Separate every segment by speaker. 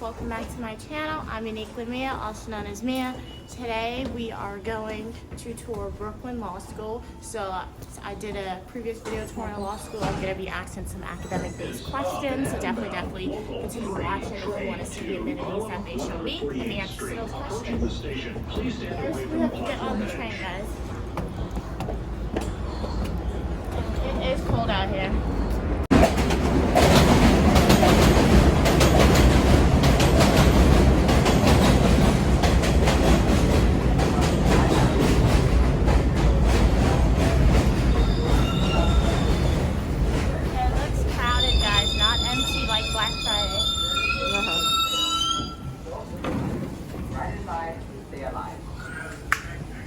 Speaker 1: welcome back to my channel. I'm Uniquely Mia, also known as Mia. Today we are going to tour Brooklyn Law School. So I did a previous video touring a law school. I'm going to be asking some academic-based questions, so definitely continue watching if you want to see the amenities that they show me and the answers to those questions. First, we have to get on the train, guys. It is cold out here.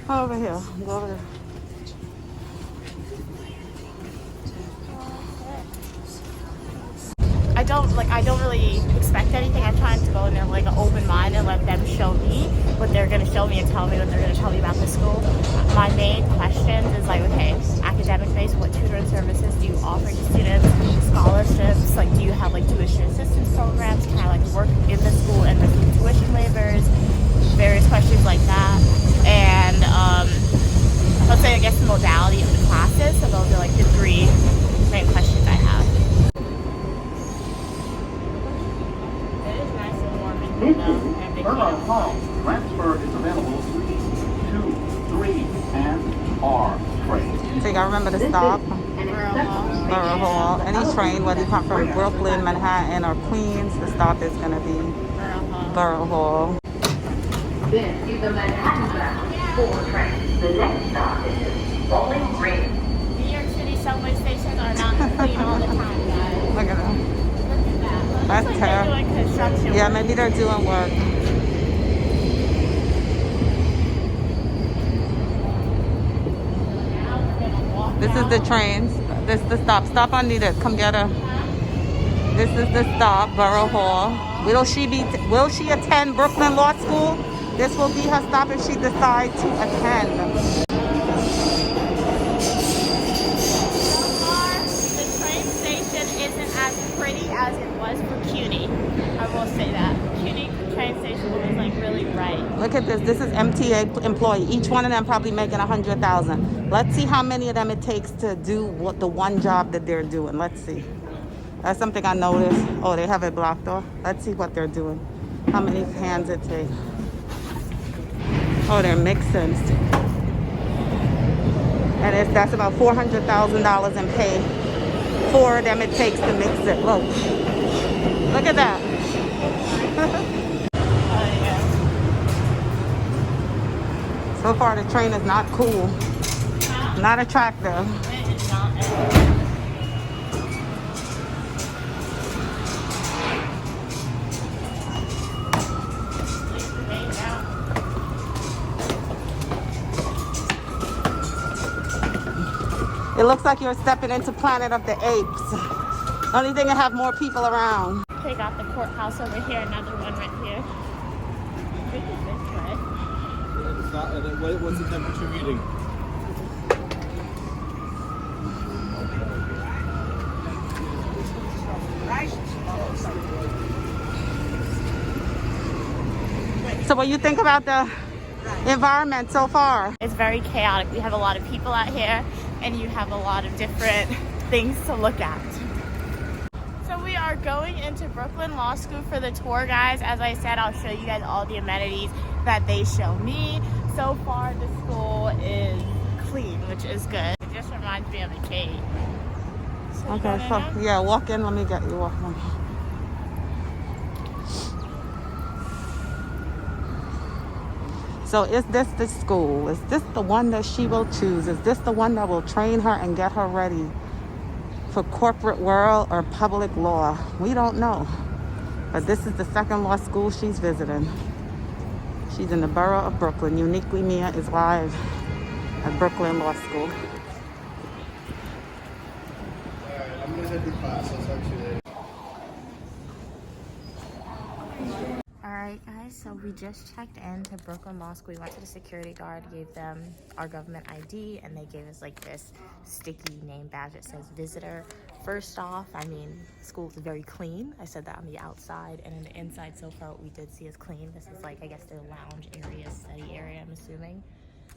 Speaker 2: Over here. Go over there.
Speaker 1: I don't really expect anything. I'm trying to go in there like an open mind and let them show me what they're going to show me and tell me what they're going to tell me about the school. My main questions is like, okay, academic based, what tutoring services do you offer to students? Scholarships, like do you have like tuition assistance programs? Can I like work in the school and receive tuition waivers? Various questions like that. And let's say I guess the modality of the classes. So those are like the three main questions I have.
Speaker 3: This is Borough Hall. Transfer is available 3, 2, 3, and R train.
Speaker 2: So you gotta remember to stop. Borough Hall. Any train, whether you come from Brooklyn, Manhattan, or Queens, the stop is gonna be Borough Hall.
Speaker 4: This is the Manhattan bound 4 train. The next stop is Bowling Green.
Speaker 1: New York City subway stations are not clean all the time, guys.
Speaker 2: Look at them. That's
Speaker 1: like
Speaker 2: terrible.
Speaker 1: they're doing construction
Speaker 2: Yeah,
Speaker 1: work.
Speaker 2: maybe they're doing work.
Speaker 1: Now we're gonna walk
Speaker 2: This is the
Speaker 1: out.
Speaker 2: trains. This is the stop. Stop on Nita. Come get her. This is the stop, Borough Hall. Will she attend Brooklyn Law School? This will be her stop if she decides to attend.
Speaker 1: The train station isn't as pretty as it was for CUNY. I will say that. CUNY train station was like really bright.
Speaker 2: Look at this. This is MTA employee. Each one of them probably making 100,000. Let's see how many of them it takes to do what the one job that they're doing. Let's see. That's something I noticed. Oh, they have it blocked off. Let's see what they're doing. How many hands it takes. Oh, they're mixing. And that's about $400,000 in pay. 4 of them it takes to mix it. Look. Look at that. So far the train is not cool. Not attractive.
Speaker 1: It is not.
Speaker 2: It looks like you're stepping into Planet of the Apes. Only thing, I have more people around.
Speaker 1: They got the courthouse over here, another one right here. I think it's this way.
Speaker 5: What's the temperature reading?
Speaker 2: So what do you think about the environment so far?
Speaker 1: It's very chaotic. We have a lot of people out here and you have a lot of different things to look at. So we are going into Brooklyn Law School for the tour, guys. As I said, I'll show you guys all the amenities that they show me. So far, the school is clean, which is good. It just reminds me of a cave. So
Speaker 2: Okay, so yeah, walk in. Let me get you. Walk in. So is this the school? Is this the one that she will choose? Is this the one that will train her and get her ready for corporate world or public law? We don't know. But this is the second law school she's visiting. She's in the borough of Brooklyn. Uniquely Mia is live at Brooklyn Law School.
Speaker 5: I'm going to head to class. I'll talk to you later.
Speaker 1: Alright guys, so we just checked into Brooklyn Law School. We went to the security guard, gave them our government ID, and they gave us like this sticky name badge that says visitor. First off, I mean, school is very clean. I said that on the outside, and on the inside so far what we did see is clean. This is like, I guess, their lounge area, study area, I'm assuming.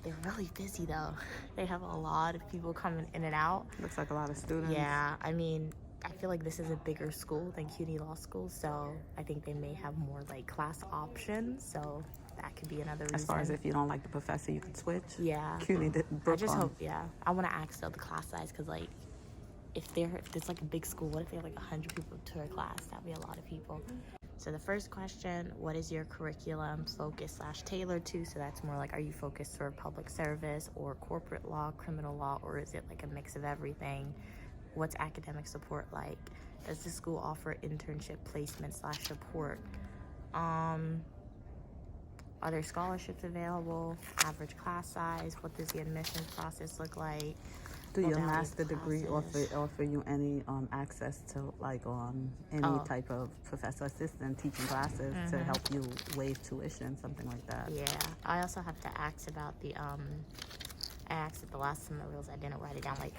Speaker 1: They're really busy though. They have a lot of people coming in and out.
Speaker 2: Looks like a lot of students.
Speaker 1: Yeah, I mean, I feel like this is a bigger school than CUNY Law School, so I think they may have more like class options, so that could be another reason.
Speaker 2: As far as if you don't like the professor, you could switch.
Speaker 1: Yeah.
Speaker 2: CUNY did Brooklyn.
Speaker 1: I just hope, yeah. I want to ask though the class size, because like if it's like a big school, what if they have like 100 people to a class? That'd be a lot of people. So the first question, what is your curriculum focus / tailored to? So that's more like, are you focused for public service or corporate law, criminal law, or is it like a mix of everything? What's academic support like? Does the school offer internship placement / support? Are there scholarships available? Average class size? What does the admissions process look like?
Speaker 2: Do your
Speaker 1: Modality of
Speaker 2: master degree
Speaker 1: classes.
Speaker 2: offer you any access to like any type of professor assistant teaching classes to help you waive tuition, something like that?
Speaker 1: Yeah, I also have to ask about the I asked at the last summer rules. I didn't write it down. Like,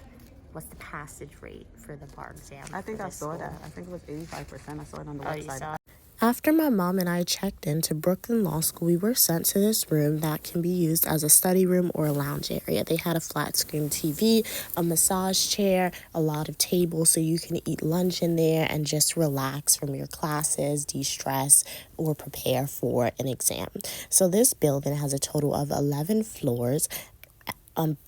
Speaker 1: what's the passage rate for the bar exam?
Speaker 2: I think
Speaker 1: for
Speaker 2: I
Speaker 1: this
Speaker 2: saw
Speaker 1: school?
Speaker 2: that. I think it was 85%. I saw it on the
Speaker 1: Oh, you
Speaker 2: website.
Speaker 1: saw it?
Speaker 6: After my mom and I checked into Brooklyn Law School, we were sent to this room that can be used as a study room or a lounge area. They had a flat screen TV, a massage chair, a lot of tables so you can eat lunch in there and just relax from your classes, de-stress, or prepare for an exam. So this building has a total of 11 floors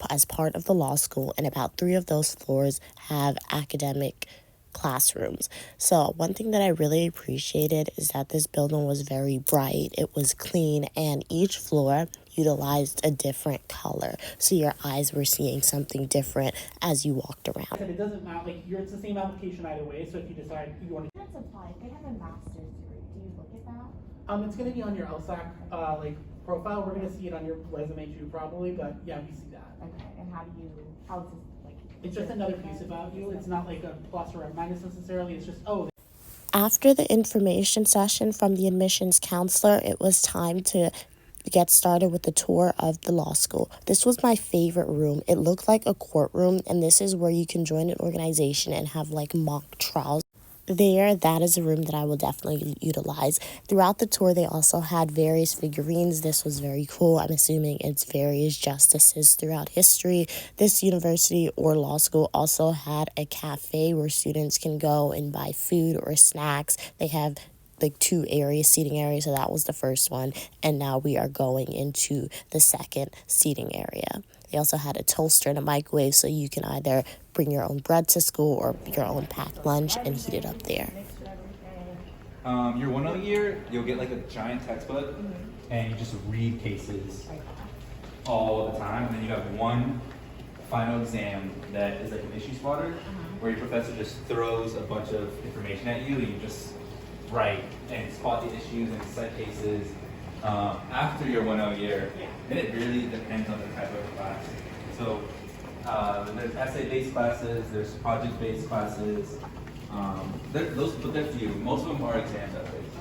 Speaker 6: as part of the law school, and about 3 of those floors have academic classrooms. So one thing that I really appreciated is that this building was very bright, it was clean, and each floor utilized a different color, so your eyes were seeing something different as you walked around.
Speaker 7: It doesn't matter, like it's the same application either way, so if you decide you want to...
Speaker 1: That's applied. They have a master's degree. Do you look at that?
Speaker 7: It's going to be on your LSAC profile. We're going to see it on your resume too probably, but yeah, we see that.
Speaker 1: Okay, and how is this like?
Speaker 7: It's just another piece about you. It's not like a plus or a minus necessarily. It's just, oh.
Speaker 6: After the information session from the admissions counselor, it was time to get started with the tour of the law school. This was my favorite room. It looked like a courtroom, and this is where you can join an organization and have like mock trials. That is a room that I will definitely utilize. Throughout the tour, they also had various figurines. This was very cool. I'm assuming it's various justices throughout history. This university or law school also had a cafe where students can go and buy food or snacks. They have like 2 seating areas, so that was the first one, and now we are going into the second seating area. They also had a toaster and a microwave, so you can either bring your own bread to school or your own packed lunch and heat it up there.
Speaker 8: Your 1 year, you'll get like a giant textbook, and you just read cases all the time, and then you have one final exam that is like an issue spotter, where your professor just throws a bunch of information at you, and you just write and spot the issues and cite cases. After your 1 year, and it really depends on the type of class. So there's essay-based classes, there's project-based classes. They're few. Most of them are exam-based.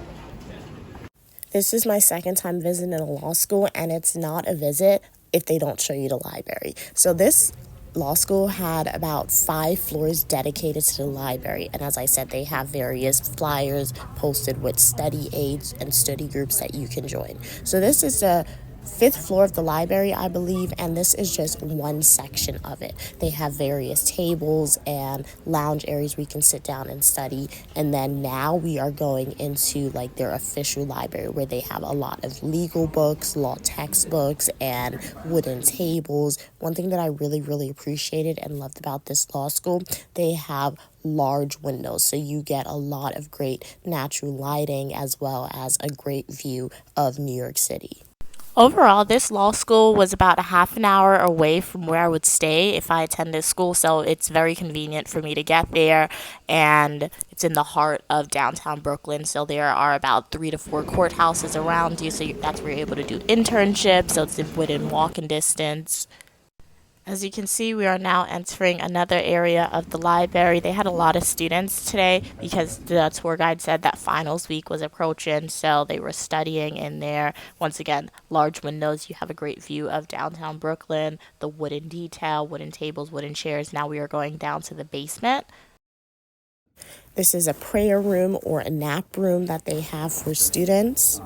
Speaker 6: This is my second time visiting a law school, and it's not a visit if they don't show you the library. So this law school had about 5 floors dedicated to the library, and as I said, they have various flyers posted with study aids and study groups that you can join. So this is the 5th floor of the library, I believe, and this is just one section of it. They have various tables and lounge areas where you can sit down and study, and then now we are going into like their official library where they have a lot of legal books, law textbooks, and wooden tables. One thing that I really, really appreciated and loved about this law school, they have large windows, so you get a lot of great natural lighting as well as a great view of New York City.
Speaker 1: Overall, this law school was about a half an hour away from where I would stay if I attended school, so it's very convenient for me to get there, and it's in the heart of downtown Brooklyn, so there are about 3 to 4 courthouses around you, so that's where you're able to do internships, so it's within walking distance. As you can see, we are now entering another area of the library. They had a lot of students today because the tour guide said that finals week was approaching, so they were studying in there. Once again, large windows. You have a great view of downtown Brooklyn, the wooden detail, wooden tables, wooden chairs. Now we are going down to the basement.
Speaker 6: This is a prayer room or a nap room that they have for students.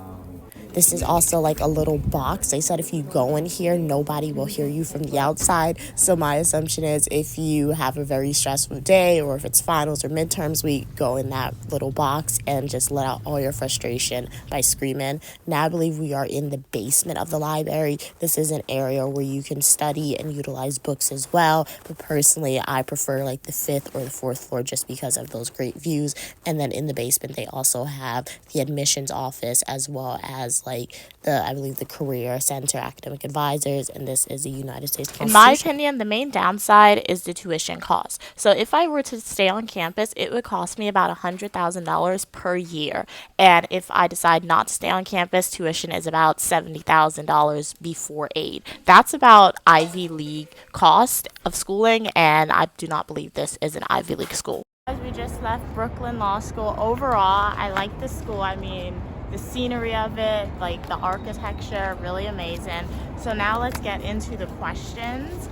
Speaker 6: This is also like a little box. They said if you go in here, nobody will hear you from the outside. So my assumption is if you have a very stressful day or if it's finals or midterms week, go in that little box and just let out all your frustration by screaming. Now I believe we are in the basement of the library. This is an area where you can study and utilize books as well. But personally, I prefer like the 5th or the 4th floor just because of those great views. And then in the basement, they also have the admissions office as well as like I believe the career center, academic advisors, and this is the United States Constitution.
Speaker 1: In my opinion, the main downside is the tuition cost. So if I were to stay on campus, it would cost me about $100,000 per year. And if I decide not to stay on campus, tuition is about $70,000 before aid. That's about Ivy League cost of schooling, and I do not believe this is an Ivy League school. We just left Brooklyn Law School. Overall, I like the school. I mean, the scenery of it, like the architecture, really amazing. So now let's get into the questions.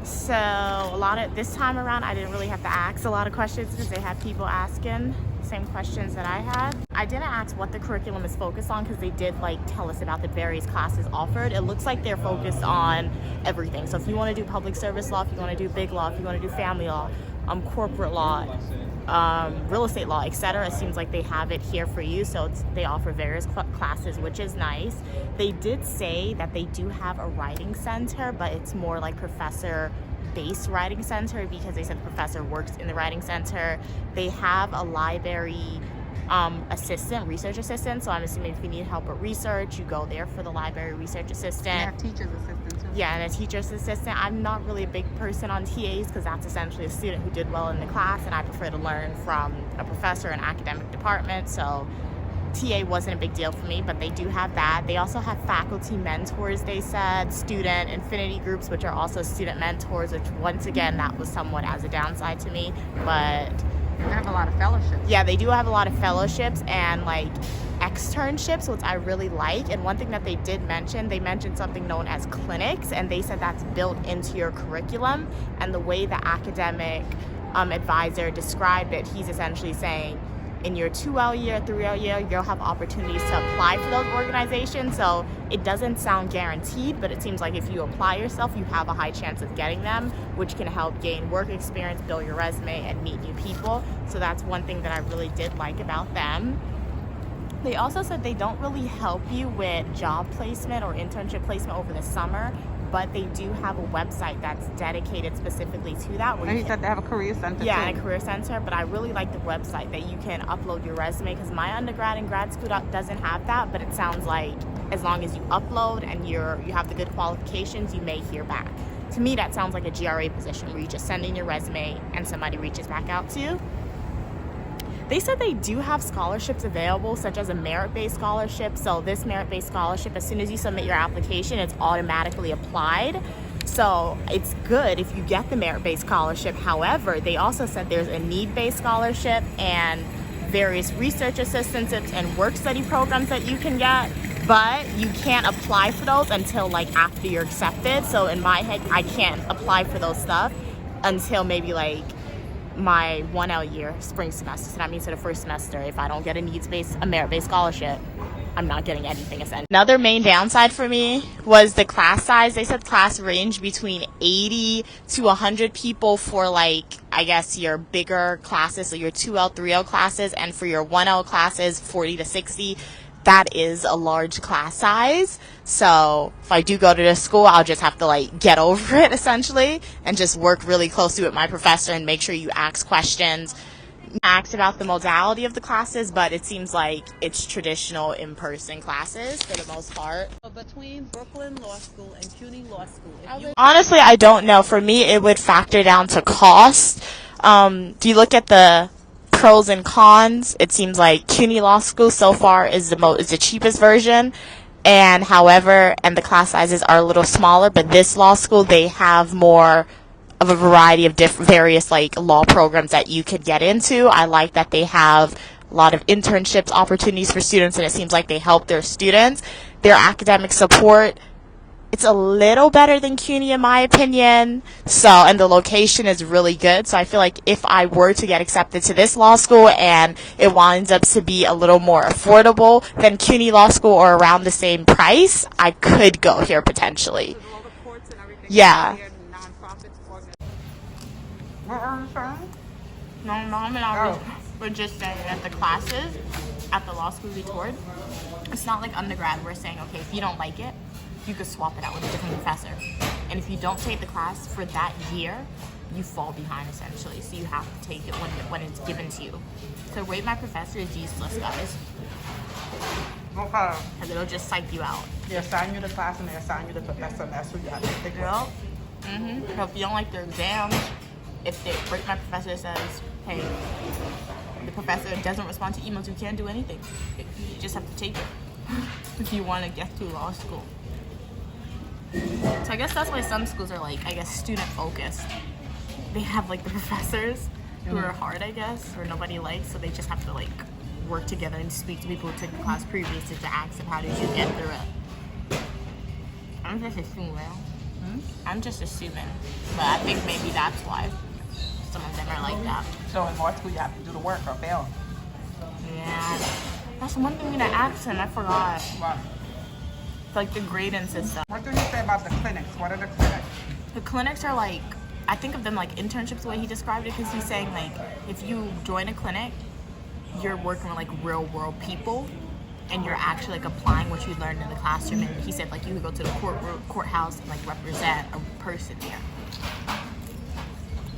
Speaker 1: So this time around, I didn't really have to ask a lot of questions because they had people asking the same questions that I had. I didn't ask what the curriculum is focused on because they did like tell us about the various classes offered. It looks like they're focused on everything. So if you want to do public service law, if you want to do big law, if you want to do family law, corporate law, real estate law, etc. It seems like they have it here for you, so they offer various classes, which is nice. They did say that they do have a writing center, but it's more like professor-based writing center because they said the professor works in the writing center. They have a library research assistant, so I'm assuming if you need help with research, you go there for the library research assistant.
Speaker 2: Yeah, teacher's assistant too.
Speaker 1: Yeah, and a teacher's assistant. I'm not really a big person on TAs because that's essentially a student who did well in the class, and I prefer to learn from a professor in academic department, so TA wasn't a big deal for me, but they do have that. They also have faculty mentors, they said, student infinity groups, which are also student mentors, which once again, that was somewhat as a downside to me, but
Speaker 2: They have a lot of fellowships.
Speaker 1: yeah, they do have a lot of fellowships and like externships, which I really like. And one thing that they did mention, they mentioned something known as clinics, and they said that's built into your curriculum. And the way the academic advisor described it, he's essentially saying in your 2L year, 3L year, you'll have opportunities to apply for those organizations. So it doesn't sound guaranteed, but it seems like if you apply yourself, you have a high chance of getting them, which can help gain work experience, build your resume, and meet new people. So that's one thing that I really did like about them. They also said they don't really help you with job placement or internship placement over the summer, but they do have a website that's dedicated specifically to that.
Speaker 2: And he said they have a career center
Speaker 1: Yeah,
Speaker 2: too.
Speaker 1: and a career center, but I really like the website that you can upload your resume because my undergrad and grad school doesn't have that, but it sounds like as long as you upload and you have the good qualifications, you may hear back. To me, that sounds like a GRA position where you just send in your resume and somebody reaches back out to you. They said they do have scholarships available, such as a merit-based scholarship. So this merit-based scholarship, as soon as you submit your application, it's automatically applied. So it's good if you get the merit-based scholarship. However, they also said there's a need-based scholarship and various research assistantships and work study programs that you can get, but you can't apply for those until like after you're accepted. So in my head, I can't apply for those stuff until maybe like my 1L year, spring semester. So that means for the first semester, if I don't get a merit-based scholarship, I'm not getting anything essentially. Another main downside for me was the class size. They said class range between 80 to 100 people for like, I guess your bigger classes, so your 2L, 3L classes, and for your 1L classes, 40 to 60. That is a large class size. So if I do go to this school, I'll just have to like get over it essentially and just work really closely with my professor and make sure you ask questions. Ask about the modality of the classes, but it seems like it's traditional in-person classes for the most part.
Speaker 2: So between Brooklyn Law School and CUNY Law School,
Speaker 1: Honestly, I don't know. For me, it would factor down to cost. Do you look at the pros and cons? It seems like CUNY Law School so far is the cheapest version,
Speaker 6: And however, and the class sizes are a little smaller, but this law school, they have more of a variety of various like law programs that you could get into. I like that they have a lot of internships opportunities for students, and it seems like they help their students. Their academic support, it's a little better than CUNY in my opinion. So, and the location is really good. So I feel like if I were to get accepted to this law school and it winds up to be a little more affordable than CUNY Law School or around the same price, I could go here potentially. Yeah.
Speaker 2: What are you saying?
Speaker 1: No, Mom and I were just saying that the classes at the law school we toured, it's not like undergrad. We're saying, okay, if you don't like it, you could swap it out with a different professor. And if you don't take the class for that year, you fall behind essentially. So you have to take it when it's given to you. So rate my professor is useless, guys.
Speaker 2: Okay.
Speaker 1: Because it'll just psych you out.
Speaker 2: They assign you the class and they assign you the professor, and that's who you have to stick with.
Speaker 1: Yep. So if you don't like their exams, if they rate my professor says, hey, the professor doesn't respond to emails, you can't do anything. You just have to take it if you want to get through law school. So I guess that's why some schools are like, I guess, student focused. They have like the professors who are hard, I guess, or nobody likes, so they just have to like work together and speak to people who took the class previously to ask them how did you get through it. I'm just assuming. I'm just assuming, but I think maybe that's why some of them are like that.
Speaker 2: So in law school, you have to do the work or fail.
Speaker 1: Yeah, that's one thing we didn't ask him. I forgot.
Speaker 2: What?
Speaker 1: It's like the grading system.
Speaker 2: What did he say about the clinics? What are the clinics?
Speaker 1: The clinics are like, I think of them like internships, the way he described it, because he's saying like, if you join a clinic, you're working with like real world people, and you're actually like applying what you learned in the classroom. And he said like you could go to the courthouse and like represent a person there.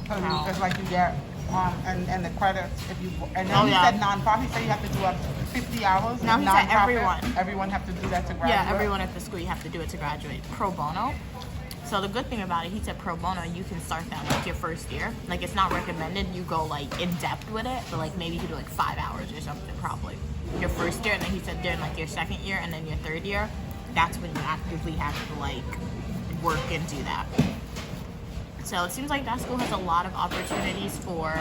Speaker 2: So it's like you get and the credits if you and then he
Speaker 1: yeah.
Speaker 2: said non-profit. He said you have to do up to 50 hours.
Speaker 1: No, he said
Speaker 2: Non-profit. Everyone have to do that to graduate.
Speaker 1: Yeah, everyone at the school, you have to do it to graduate. Pro bono. So the good thing about it, he said pro bono, you can start that like your first year. Like it's not recommended you go like in depth with it, but like maybe you could do like 5 hours or something probably. Your first year, and then he said during like your second year and then your third year, that's when you actively have to like work and do that. So it seems like that school has a lot of opportunities for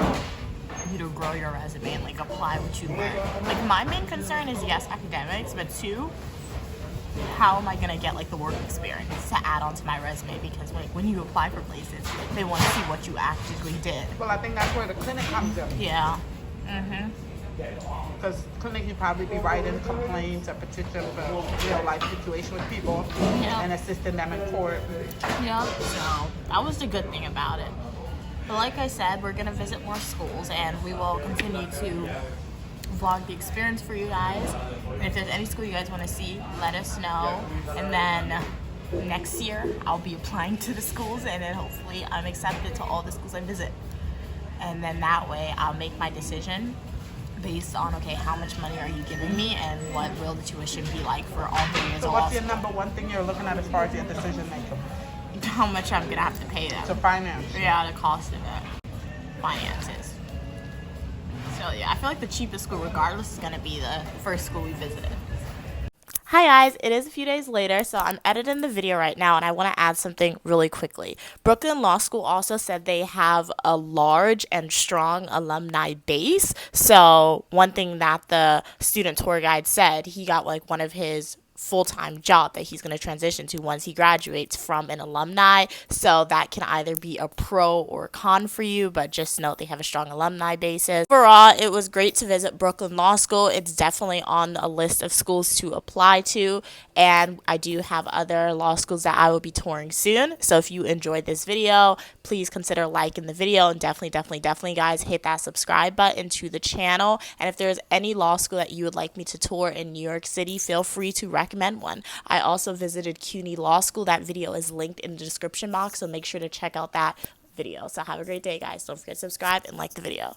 Speaker 1: you to grow your resume and like apply what you learn. Like my main concern is yes, academics, but two, how am I gonna get like the work experience to add onto my resume? Because like when you apply for places, they want to see what you actually did.
Speaker 2: Well, I think that's where the clinic comes in.
Speaker 1: Yeah.
Speaker 2: Because clinic, you probably be writing complaints or petitions for real life situation with people and assisting them in court.
Speaker 1: Yeah. So that was the good thing about it. But like I said, we're gonna visit more schools and we will continue to vlog the experience for you guys. And if there's any school you guys want to see, let us know. And then next year I'll be applying to the schools, and then hopefully I'm accepted to all the schools I visit. And then that way I'll make my decision based on, okay, how much money are you giving me and what will the tuition be like for all 3 years
Speaker 2: So
Speaker 1: of
Speaker 2: what's
Speaker 1: law
Speaker 2: your
Speaker 1: school.
Speaker 2: number one thing you're looking at as far as your decision making?
Speaker 1: How much I'm gonna have to pay them.
Speaker 2: So finance.
Speaker 1: Yeah, the cost of it. Finances. So yeah, I feel like the cheapest school regardless is gonna be the first school we visited.
Speaker 6: Hi guys, it is a few days later, so I'm editing the video right now and I want to add something really quickly. Brooklyn Law School also said they have a large and strong alumni base. So one thing that the student tour guide said, he got like one of his full-time job that he's going to transition to once he graduates from an alumni. So that can either be a pro or a con for you, but just note they have a strong alumni basis. Overall, it was great to visit Brooklyn Law School. It's definitely on a list of schools to apply to, and I do have other law schools that I will be touring soon. So if you enjoyed this video, please consider liking the video, and definitely guys, hit that subscribe button to the channel. And if there's any law school that you would like me to tour in New York City, feel free to recommend one. I also visited CUNY Law School. That video is linked in the description box, so make sure to check out that video. So have a great day, guys. Don't forget to subscribe and like the video.